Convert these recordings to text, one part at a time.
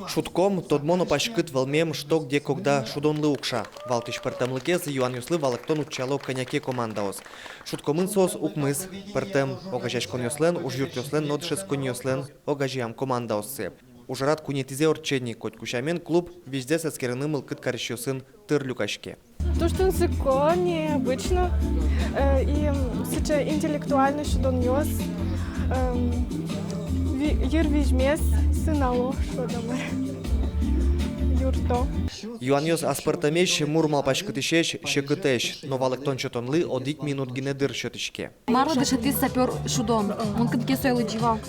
Шутком тодмоно пашкыт валмем что где когда шудонлы укша. Валтыш пертемлыкез юан юслы валыктон учало коняке командаос. Шуткомын сос укмыз пертем огажаш коньослен уж юрт yoslен нодшес коньослен огажиам командаоссы. Ужарат кунетизе орчени коть кушамен клуб везде соскерным илкыт карещосын тырлюкашке. То, что он необычно и сейчас интеллектуально, что он нес, юрвижмес, сынало, что там, юрто. Юаньос аспартамеш мурмал пашкытышеш шекытеш, но валыктон чотонлы одик минут гинедыр шотышке. Маро дышати сапер шудон, он кытке сойлы джива.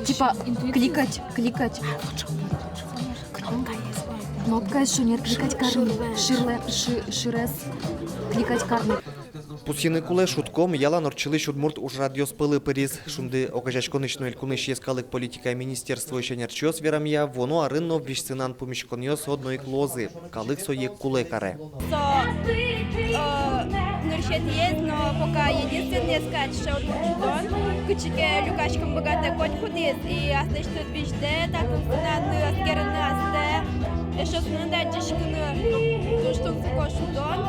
Типа кликать. Кнопка шунер кликать карны, ширес кликать карны. Пусины куле шутком яла норчылы шудмурт уж радиос пылы пырис, шунды окажаш конычно элькуныш ескалык политика министерство еще нерчос верамья, воно арынно вишцинан помещконьос одной клозы, калык соек куле каре. Нуршет есть, но пока единственный сказать, что он кучке люкашкам богатый кот худит, и остается тут везде, так он станет аскерный асте, еще снында дешкины, то что он такой шудон,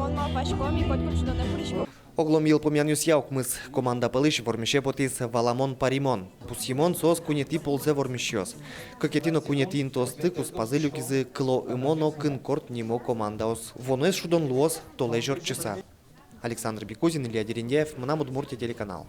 он мал пашком и кот шудон на прыжку. Огломил помянюс яукмыз, команда пылыш вормише потис валамон паримон. Пусимон сос кунети ползе вормишьос. Кокетино кунетин тосты куспазылюкизы кло имоно кынкорт нимо командаос. Вонуэс шудон луос толежор часа. Александр Бекузин, Илья Дерендяев, Мнамудмуртия телеканал.